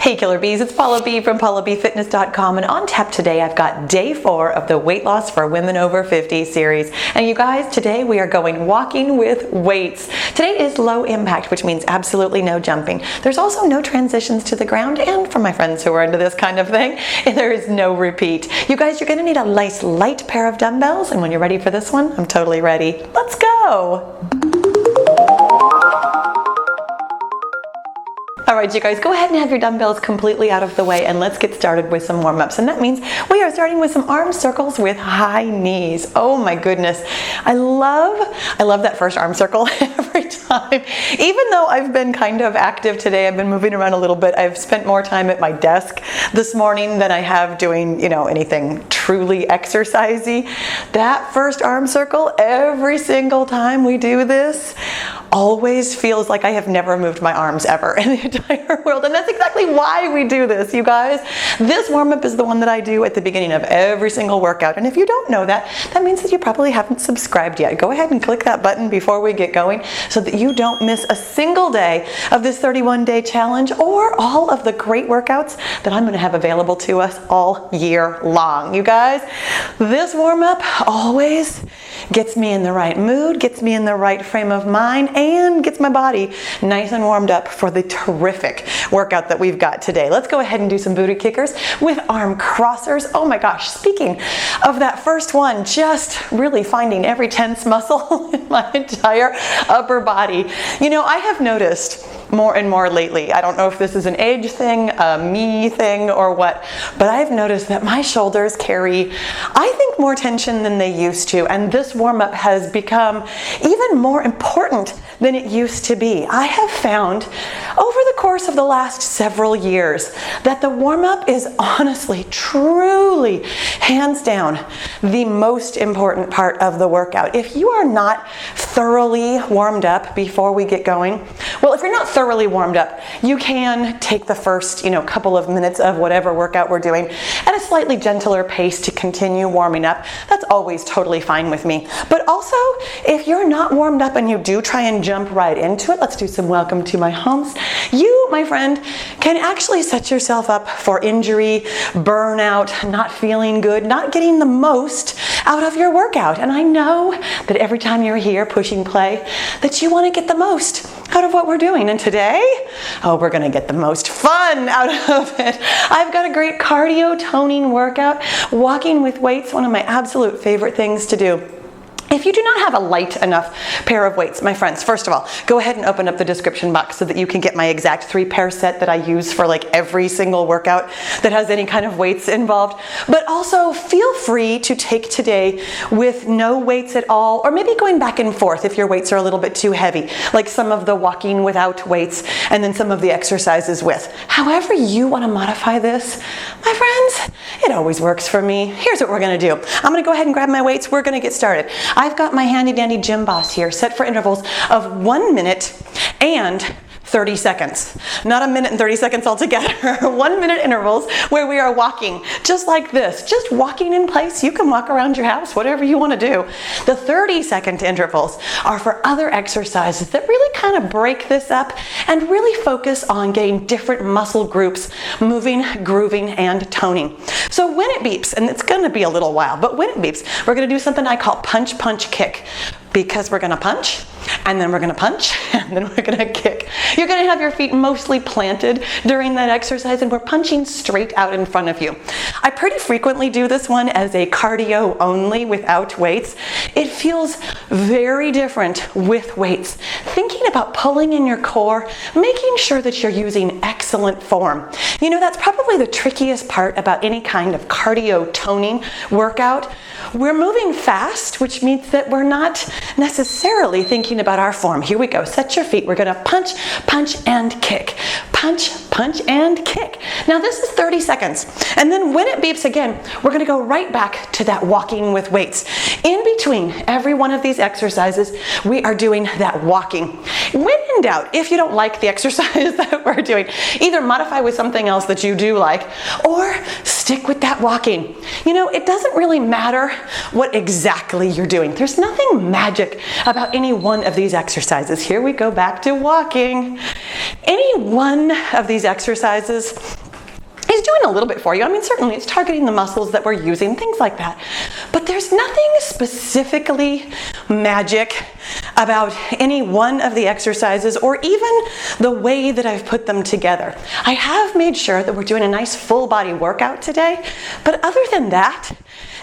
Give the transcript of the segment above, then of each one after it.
Hey Killer Bees, it's Pahla B from PahlaBFitness.com, and on tap today I've got day 4 of the Weight Loss for Women Over 50 series. And you guys, today we are going walking with weights. Today is low impact, which means absolutely no jumping. There's also no transitions to the ground, and for my friends who are into this kind of thing, there is no repeat. You guys, you're going to need a nice light pair of dumbbells, and when you're ready for this one, I'm totally ready. Let's go! All right, you guys, go ahead and have your dumbbells completely out of the way, and let's get started with some warm-ups. And that means we are starting with some arm circles with high knees. Oh my goodness. I love that first arm circle every time. Even though I've been kind of active today, I've been moving around a little bit. I've spent more time at my desk this morning than I have doing, anything truly exercisey. That first arm circle, every single time we do this, always feels like I have never moved my arms ever in the entire world. And that's exactly why we do this, you guys. This warm-up is the one that I do at the beginning of every single workout. And if you don't know that, that means that you probably haven't subscribed yet. Go ahead and click that button before we get going so that you don't miss a single day of this 31-day challenge or all of the great workouts that I'm going to have available to us all year long. You guys, this warm-up always gets me in the right mood, gets me in the right frame of mind, and gets my body nice and warmed up for the terrific workout that we've got today. Let's go ahead and do some booty kickers with arm crossers. Oh my gosh, speaking of that first one, just really finding every tense muscle in my entire upper body. I have noticed more and more lately, I don't know if this is an age thing, a me thing, or what, but I've noticed that my shoulders carry, I think, more tension than they used to, and this warm-up has become even more important than it used to be. I have found over the course of the last several years that the warm-up is honestly, truly, hands down, the most important part of the workout. If you are not thoroughly warmed up before we get going, well, if you're not thoroughly warmed up, you can take the first, couple of minutes of whatever workout we're doing at a slightly gentler pace to continue warming up. That's always totally fine with me. But also, if you're not warmed up and you do try and jump right into it, let's do some welcome to my homes. You, my friend, can actually set yourself up for injury, burnout, not feeling good, not getting the most out of your workout. And I know that every time you're here pushing play, that you want to get the most out of what we're doing. And today, we're going to get the most fun out of it. I've got a great cardio toning workout. Walking with weights, one of my absolute favorite things to do. If you do not have a light enough pair of weights, my friends, first of all, go ahead and open up the description box so that you can get my exact 3-pair set that I use for every single workout that has any kind of weights involved. But also feel free to take today with no weights at all, or maybe going back and forth if your weights are a little bit too heavy, like some of the walking without weights and then some of the exercises with. However you want to modify this, my friends, it always works for me. Here's what we're going to do. I'm going to go ahead and grab my weights. We're going to get started. I've got my handy dandy gym boss here set for intervals of 1 minute and 30 seconds. Not a minute and 30 seconds altogether. 1 minute intervals where we are walking just like this. Just walking in place. You can walk around your house, whatever you want to do. The 30-second intervals are for other exercises that really kind of break this up and really focus on getting different muscle groups moving, grooving, and toning. So when it beeps, and it's going to be a little while, but when it beeps, we're going to do something I call punch, punch, kick. Because we're going to punch, and then we're going to punch, and then we're going to kick. You're going to have your feet mostly planted during that exercise, and we're punching straight out in front of you. I pretty frequently do this one as a cardio only without weights. It feels very different with weights. Thinking about pulling in your core, making sure that you're using excellent form. That's probably the trickiest part about any kind of cardio toning workout. We're moving fast, which means that we're not necessarily thinking about our form. Here we go. Set your feet. We're going to punch, punch, and kick. Punch, punch, and kick. Now this is 30 seconds. And then when it beeps again, we're going to go right back to that walking with weights. In between every one of these exercises, we are doing that walking. When in doubt, if you don't like the exercise that we're doing, either modify with something else that you do like, or stick with that walking. It doesn't really matter what exactly you're doing. There's nothing magic about any one of these exercises. Here we go back to walking. Any one of these exercises is doing a little bit for you. I mean, certainly it's targeting the muscles that we're using, things like that. But there's nothing specifically magic about any one of the exercises or even the way that I've put them together. I have made sure that we're doing a nice full body workout today, but other than that,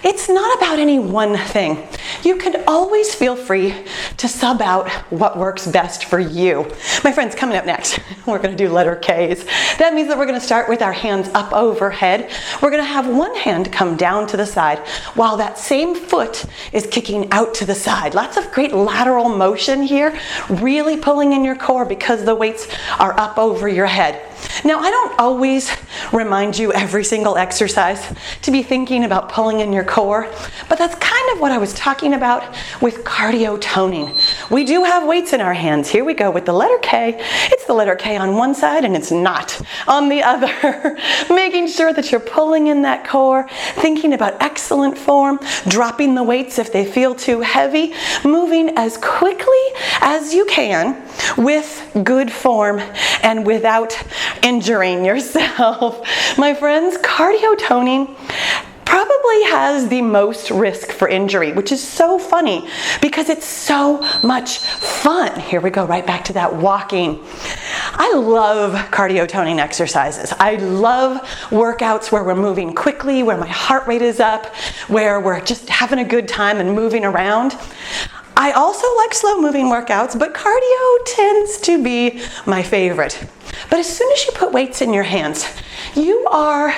it's not about any one thing. You can always feel free to sub out what works best for you. My friends, coming up next, we're going to do letter K's. That means that we're going to start with our hands up overhead. We're going to have one hand come down to the side while that same foot is kicking out to the side. Lots of great lateral motion here, really pulling in your core because the weights are up over your head. Now, I don't always remind you every single exercise to be thinking about pulling in your core, but that's kind of what I was talking about with cardio toning. We do have weights in our hands. Here we go with the letter K. It's the letter K on one side and it's not on the other. Making sure that you're pulling in that core, thinking about excellent form, dropping the weights if they feel too heavy, moving as quickly as you can with good form and without injuring yourself. My friends, cardio toning probably has the most risk for injury, which is so funny because it's so much fun. Here we go, right back to that walking. I love cardio toning exercises. I love workouts where we're moving quickly, where my heart rate is up, where we're just having a good time and moving around. I also like slow moving workouts, but cardio tends to be my favorite. But as soon as you put weights in your hands, you are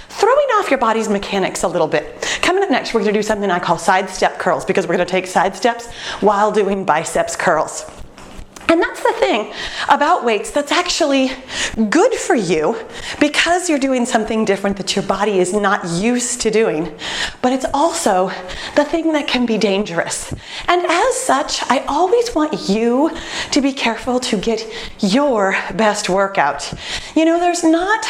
throwing off your body's mechanics a little bit. Coming up next, we're going to do something I call side step curls because we're going to take side steps while doing biceps curls. And that's the thing about weights that's actually good for you because you're doing something different that your body is not used to doing. But it's also the thing that can be dangerous. And as such, I always want you to be careful to get your best workout. You know, there's not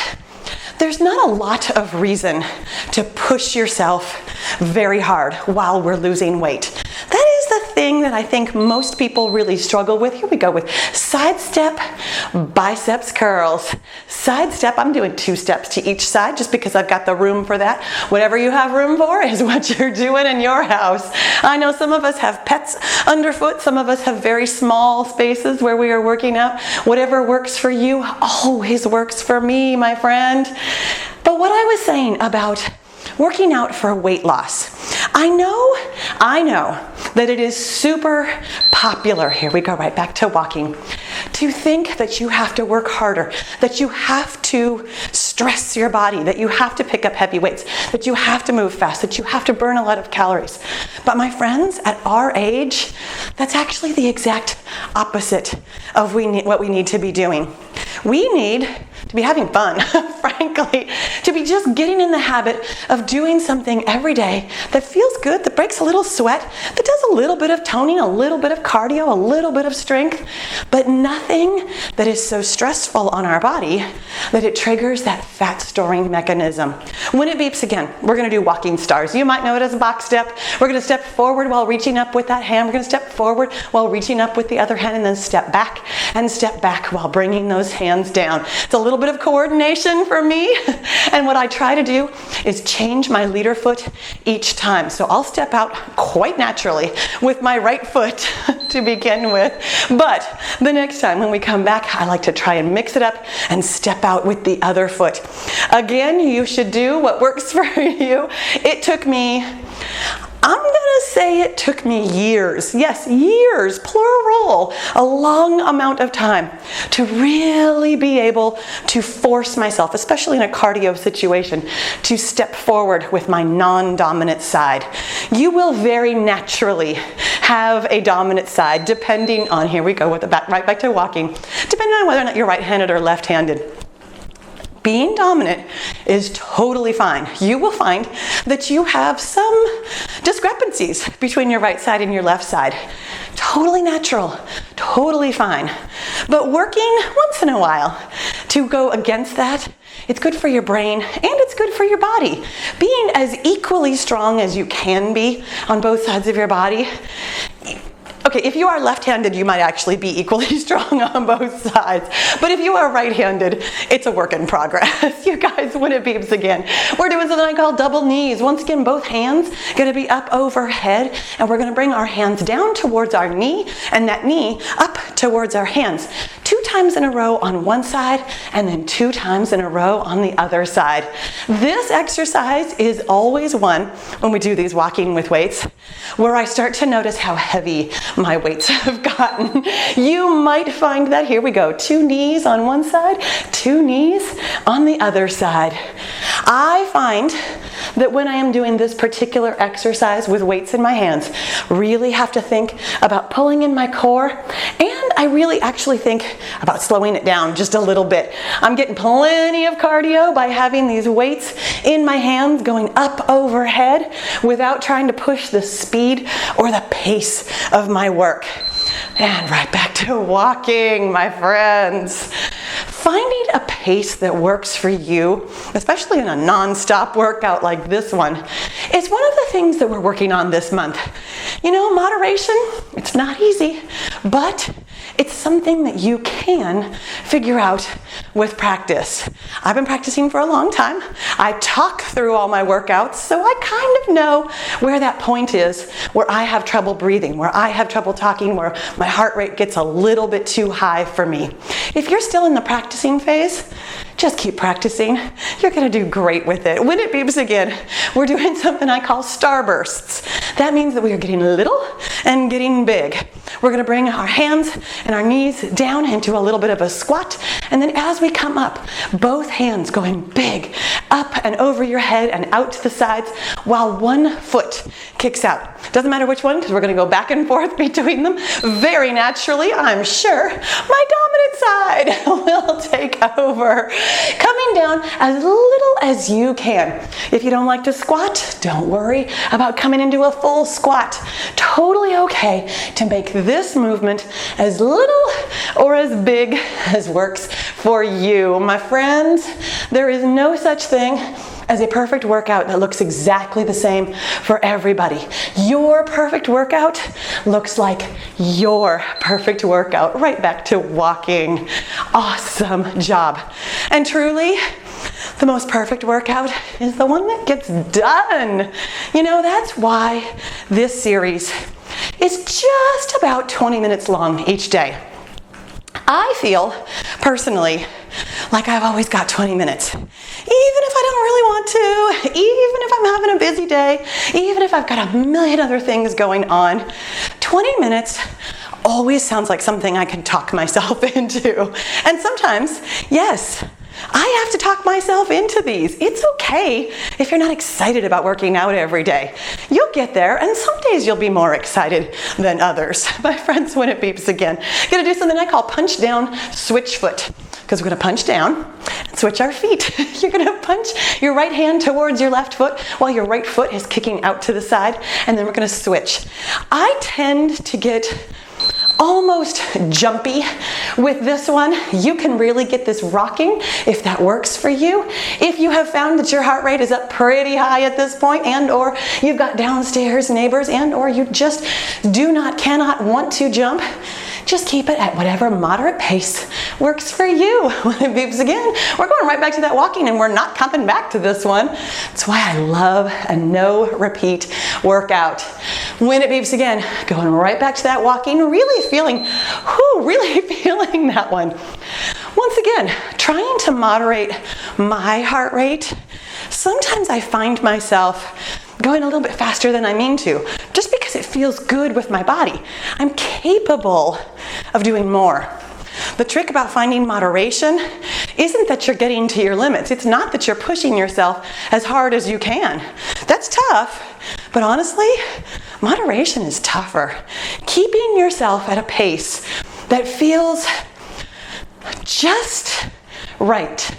a lot of reason to push yourself very hard while we're losing weight. That is the thing that I think most people really struggle with. Here we go with side step biceps curls. Side step, I'm doing 2 steps to each side just because I've got the room for that. Whatever you have room for is what you're doing in your house. I know some of us have pets underfoot. Some of us have very small spaces where we are working out. Whatever works for you always works for me, my friend. But what I was saying about working out for weight loss, I know that it is super popular, here we go right back to walking, to think that you have to work harder, that you have to stress your body, that you have to pick up heavy weights, that you have to move fast, that you have to burn a lot of calories. But my friends, at our age, that's actually the exact opposite of what we need to be doing. We need to be having fun, frankly, to be just getting in the habit of doing something every day that feels good, that breaks a little sweat, that does a little bit of toning, a little bit of cardio, a little bit of strength, but nothing that is so stressful on our body that it triggers that fat storing mechanism. When it beeps again, we're going to do walking stars. You might know it as a box step. We're going to step forward while reaching up with that hand. We're going to step forward while reaching up with the other hand and then step back while bringing those hands down. It's a little bit of coordination for me. And what I try to do is change my leader foot each time. So I'll step out quite naturally with my right foot to begin with. But the next time when we come back, I like to try and mix it up and step out with the other foot. Again, you should do what works for you. It took me, I'm gonna say it took me years, yes, years, plural, a long amount of time to really be able to force myself, especially in a cardio situation, to step forward with my non-dominant side. You will very naturally have a dominant side depending on, here we go with the back, right back to walking, depending on whether or not you're right-handed or left-handed. Being dominant is totally fine. You will find that you have some discrepancies between your right side and your left side. Totally natural, totally fine. But working once in a while to go against that, it's good for your brain and it's good for your body. Being as equally strong as you can be on both sides of your body. Okay, if you are left-handed, you might actually be equally strong on both sides. But if you are right-handed, it's a work in progress. You guys, when it beeps again, we're doing something I call double knees. Once again, both hands gonna be up overhead, and we're gonna bring our hands down towards our knee, and that knee up towards our hands. 2 times in a row on one side, and then 2 times in a row on the other side. This exercise is always one, when we do these walking with weights, where I start to notice how heavy my weights have gotten. You might find that, here we go, 2 knees on one side, 2 knees on the other side. I find that when I am doing this particular exercise with weights in my hands, really have to think about pulling in my core, and I really actually think about slowing it down just a little bit. I'm getting plenty of cardio by having these weights in my hands going up overhead without trying to push the speed or the pace of my work. And right back to walking, my friends. Finding a pace that works for you, especially in a non-stop workout like this one, is one of the things that we're working on this month. You know, moderation, it's not easy, but it's something that you can figure out with practice. I've been practicing for a long time. I talk through all my workouts, so I kind of know where that point is, where I have trouble breathing, where I have trouble talking, where my heart rate gets a little bit too high for me. If you're still in the practicing phase, just keep practicing. You're gonna do great with it. When it beeps again, we're doing something I call starbursts. That means that we are getting little and getting big. We're gonna bring our hands and our knees down into a little bit of a squat, and then as we come up, both hands going big, up and over your head and out to the sides, while one foot kicks out. Doesn't matter which one, because we're gonna go back and forth between them. Very naturally, I'm sure, my dominant side will take over. Coming down as little as you can. If you don't like to squat, don't worry about coming into a full squat. Totally okay to make this movement as little or as big as works for you. My friends, there is no such thing as a perfect workout that looks exactly the same for everybody. Your perfect workout looks like your perfect workout. Right back to walking. Awesome job. And truly, the most perfect workout is the one that gets done. You know, that's why this series is just about 20 minutes long each day. I feel, personally, like I've always got 20 minutes. Even if I don't really want to, even if I'm having a busy day, even if I've got a million other things going on, 20 minutes always sounds like something I can talk myself into. And sometimes, yes, I have to talk myself into these. It's okay if you're not excited about working out every day. You'll get there, and some days you'll be more excited than others. My friends, when it beeps again, I'm gonna do something I call punch down, switch foot. Because we're gonna punch down and switch our feet. You're gonna punch your right hand towards your left foot while your right foot is kicking out to the side, and then we're gonna switch. I tend to get almost jumpy with this one. You can really get this rocking if that works for you. If you have found that your heart rate is up pretty high at this point, and or you've got downstairs neighbors, and or you just cannot want to jump, just keep it at whatever moderate pace works for you. When it beeps again, we're going right back to that walking, and we're not coming back to this one. That's why I love a no repeat workout. When it beeps again, going right back to that walking, really feeling that one. Once again, trying to moderate my heart rate. Sometimes I find myself going a little bit faster than I mean to, just because it feels good with my body. I'm capable of doing more. The trick about finding moderation isn't that you're getting to your limits. It's not that you're pushing yourself as hard as you can. That's tough, but honestly, moderation is tougher. Keeping yourself at a pace that feels just right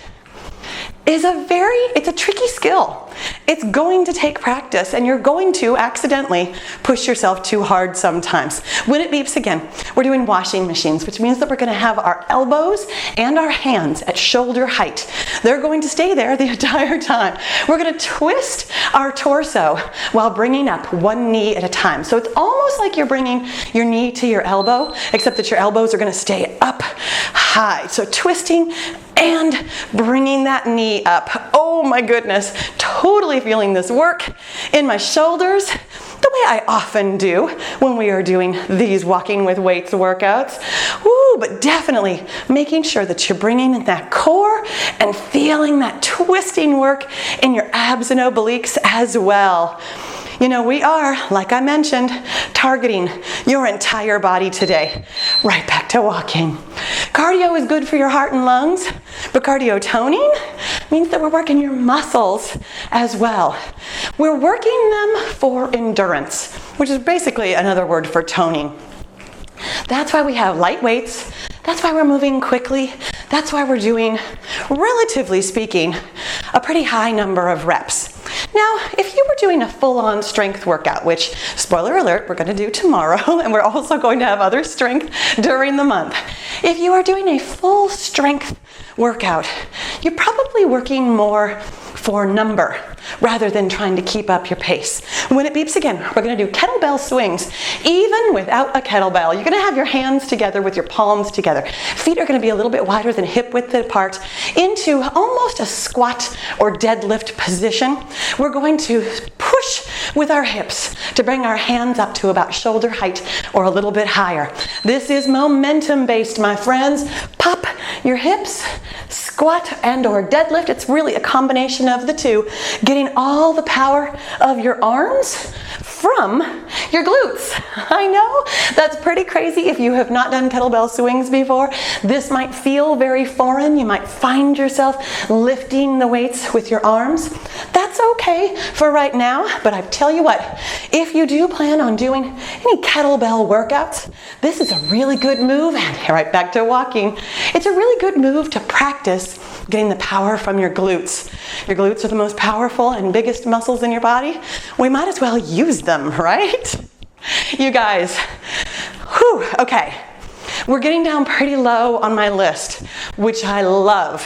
is it's a tricky skill. It's going to take practice, and you're going to accidentally push yourself too hard sometimes. When it beeps again, we're doing washing machines, which means that we're going to have our elbows and our hands at shoulder height. They're going to stay there the entire time. We're going to twist our torso while bringing up one knee at a time. So it's almost like you're bringing your knee to your elbow, except that your elbows are going to stay up high. So twisting and bringing that knee up. Oh my goodness, totally feeling this work in my shoulders, the way I often do when we are doing these walking with weights workouts. Woo, but definitely making sure that you're bringing in that core and feeling that twisting work in your abs and obliques as well. You know, we are, like I mentioned, targeting your entire body today. Right back to walking. Cardio is good for your heart and lungs, but cardio toning means that we're working your muscles as well. We're working them for endurance, which is basically another word for toning. That's why we have light weights. That's why we're moving quickly. That's why we're doing, relatively speaking, a pretty high number of reps. Now, if you were doing a full-on strength workout, which, spoiler alert, we're going to do tomorrow, and we're also going to have other strength during the month. If you are doing a full strength workout, you're probably working more for number rather than trying to keep up your pace. When it beeps again, we're going to do kettlebell swings. Even without a kettlebell, you're going to have your hands together with your palms together. Feet are going to be a little bit wider than hip width apart into almost a squat or deadlift position. We're going to push with our hips to bring our hands up to about shoulder height or a little bit higher. This is momentum based, my friends. Pop your hips, squat and or deadlift. It's really a combination of the two, getting all the power of your arms from your glutes. I know that's pretty crazy. If you have not done kettlebell swings before, this might feel very foreign. You might find yourself lifting the weights with your arms. That's okay for right now, but I tell you what, if you do plan on doing any kettlebell workouts, this is a really good move, and right back to walking. It's a really good move to practice getting the power from your glutes. Your glutes are the most powerful and biggest muscles in your body. We might as well use them, right? You guys, whew, okay. We're getting down pretty low on my list, which I love.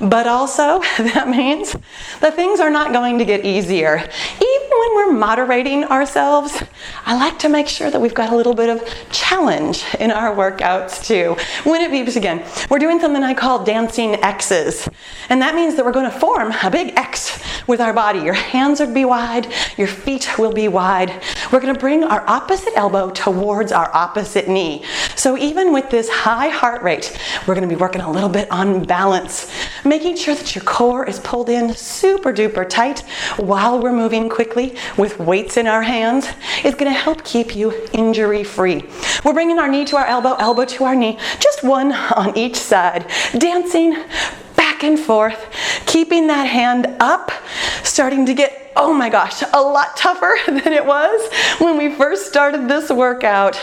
But also, that means that things are not going to get easier. Even when we're moderating ourselves, I like to make sure that we've got a little bit of challenge in our workouts too. When it beeps again, we're doing something I call dancing X's. And that means that we're going to form a big X with our body. Your hands will be wide, your feet will be wide. We're going to bring our opposite elbow towards our opposite knee. So even with this high heart rate, we're going to be working a little bit on balance, making sure that your core is pulled in super duper tight while we're moving quickly with weights in our hands is going to help keep you injury free. We're bringing our knee to our elbow, elbow to our knee, just one on each side, dancing back and forth, keeping that hand up, starting to get, oh my gosh, a lot tougher than it was when we first started this workout.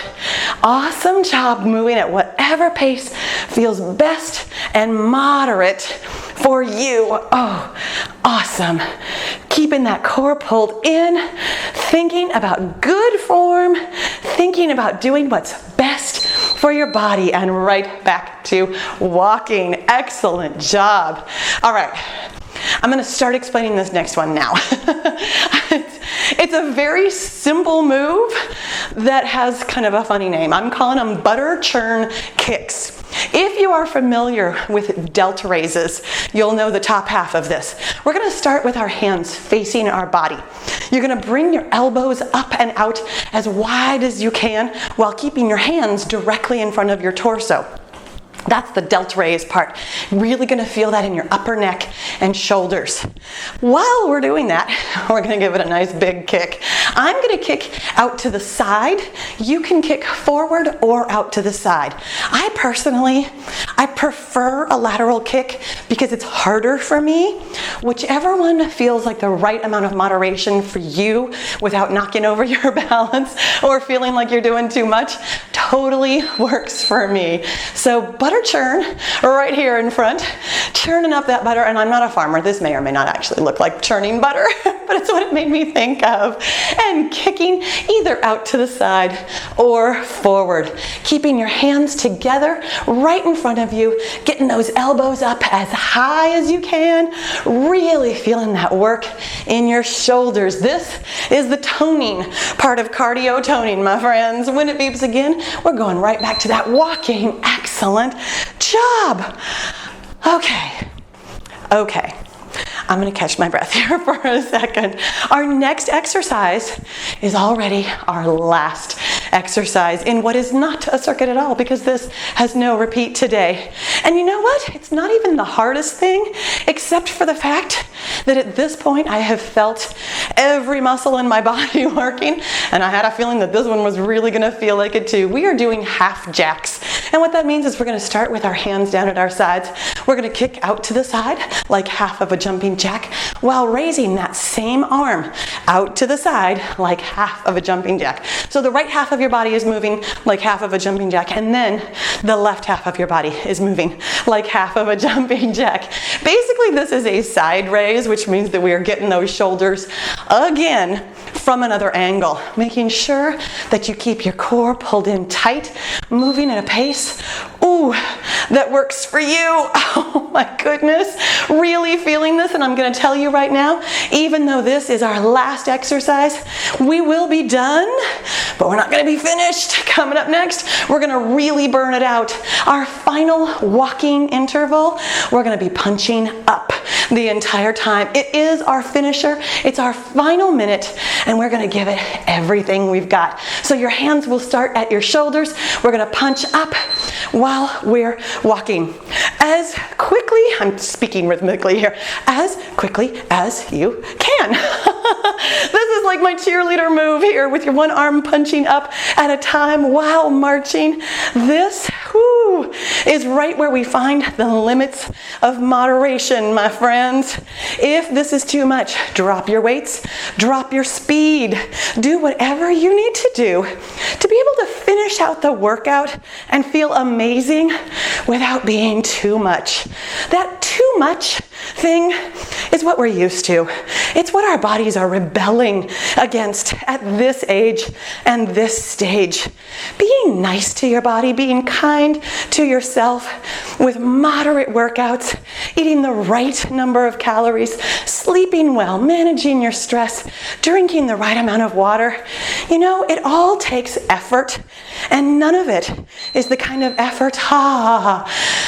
Awesome job moving at whatever pace feels best and moderate for you. Oh, awesome. Keeping that core pulled in, thinking about good form, thinking about doing what's best for your body, and right back to walking. Excellent job. All right. I'm going to start explaining this next one now. It's a very simple move that has kind of a funny name. I'm calling them butter churn kicks. If you are familiar with delta raises, you'll know the top half of this. We're going to start with our hands facing our body. You're going to bring your elbows up and out as wide as you can while keeping your hands directly in front of your torso. That's the delta raise part. Really going to feel that in your upper neck and shoulders. While we're doing that, we're going to give it a nice big kick. I'm going to kick out to the side. You can kick forward or out to the side. I prefer a lateral kick because it's harder for me. Whichever one feels like the right amount of moderation for you without knocking over your balance or feeling like you're doing too much totally works for me. So butter churn right here in front, churning up that butter. And I'm not a farmer. This may or may not actually look like churning butter, but but it's what it made me think of. And kicking either out to the side or forward. Keeping your hands together right in front of you, getting those elbows up as high as you can, really feeling that work in your shoulders. This is the toning part of cardio toning, my friends. When it beeps again, we're going right back to that walking. Excellent job. Okay. I'm going to catch my breath here for a second. Our next exercise is already our last exercise in what is not a circuit at all, because this has no repeat today. And you know what? It's not even the hardest thing, except for the fact that at this point I have felt every muscle in my body working, and I had a feeling that this one was really going to feel like it too. We are doing half jacks. And what that means is we're going to start with our hands down at our sides. We're going to kick out to the side like half of a jumping jack, while raising that same arm out to the side like half of a jumping jack. So the right half of your body is moving like half of a jumping jack, and then the left half of your body is moving like half of a jumping jack. Basically, this is a side raise, which means that we are getting those shoulders again from another angle, making sure that you keep your core pulled in tight, moving at a pace, ooh, that works for you. Oh my goodness, really feeling this. And I'm going to tell you right now, even though this is our last exercise, we will be done, but we're not going to be finished. Coming up next, we're going to really burn it out. Our final walking interval, we're going to be punching up the entire time. It is our finisher. It's our final minute, and we're going to give it everything we've got. So your hands will start at your shoulders. We're going to punch up while we're walking. As quickly, I'm speaking rhythmically here, as quickly as you can. This is like my cheerleader move here, with your one arm punching up at a time while marching. This is right where we find the limits of moderation, my friends. If this is too much, drop your weights, drop your speed, do whatever you need to do to be able to finish out the workout and feel amazing without being too much. That too much thing is what we're used to. It's what our bodies are rebelling against at this age and this stage. Being nice to your body, being kind to yourself with moderate workouts, eating the right number of calories, sleeping well, managing your stress, drinking the right amount of water. You know, it all takes effort, and none of it is the kind of effort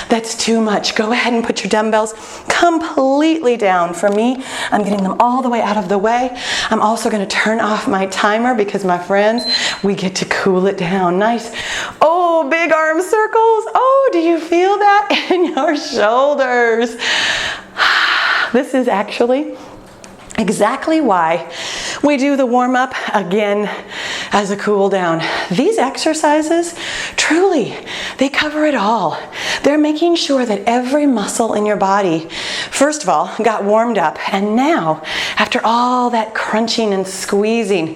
that's too much. Go ahead and put your dumbbells completely down. For me, I'm getting them all the way out of the way. I'm also going to turn off my timer because, my friends, we get to cool it down. Nice. Oh, big arm circles. Oh, do you feel that in your shoulders? This is actually exactly why we do the warm-up again as a cool down. These exercises, truly, they cover it all. They're making sure that every muscle in your body, first of all, got warmed up, and now, after all that crunching and squeezing,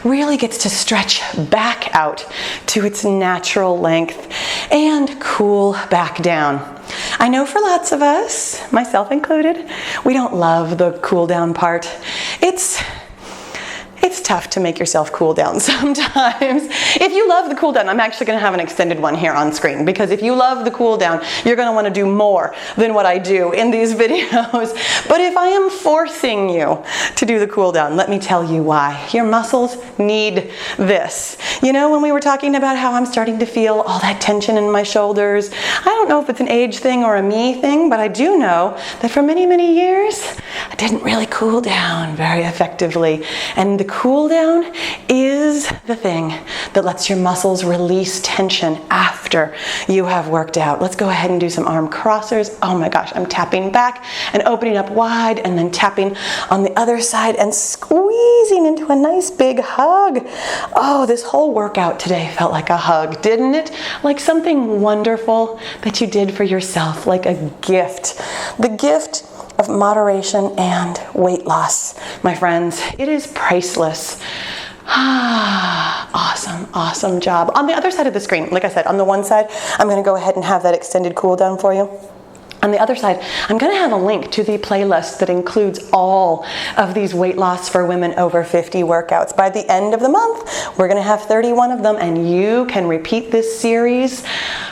really gets to stretch back out to its natural length and cool back down. I know for lots of us, myself included, we don't love the cool down part. It's tough to make yourself cool down sometimes. If you love the cool down, I'm actually going to have an extended one here on screen, because if you love the cool down, you're going to want to do more than what I do in these videos. But if I am forcing you to do the cool down, let me tell you why. Your muscles need this. You know, when we were talking about how I'm starting to feel all that tension in my shoulders, I don't know if it's an age thing or a me thing, but I do know that for many, many years, I didn't really cool down very effectively. And the cool down is the thing that lets your muscles release tension after you have worked out. Let's go ahead and do some arm crossers. Oh my gosh, I'm tapping back and opening up wide, and then tapping on the other side and squeezing into a nice big hug. Oh, this whole workout today felt like a hug, didn't it? Like something wonderful that you did for yourself, like a gift. The gift of moderation and weight loss, my friends. It is priceless. Awesome job. On the other side of the screen, like I said, on the one side, I'm going to go ahead and have that extended cool down for you. On the other side, I'm going to have a link to the playlist that includes all of these weight loss for women over 50 workouts. By the end of the month, we're going to have 31 of them, and you can repeat this series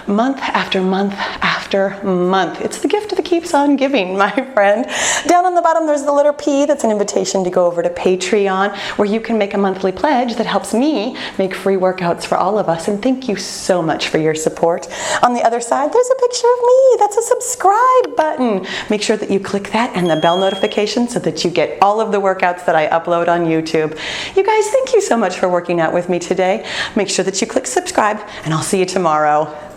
month after month after month. It's the gift that keeps on giving, my friend. Down on the bottom, there's the letter P. That's an invitation to go over to Patreon, where you can make a monthly pledge that helps me make free workouts for all of us. And thank you so much for your support. On the other side, there's a picture of me. That's a subscribe button. Make sure that you click that and the bell notification so that you get all of the workouts that I upload on YouTube. You guys, thank you so much for working out with me today. Make sure that you click subscribe, and I'll see you tomorrow.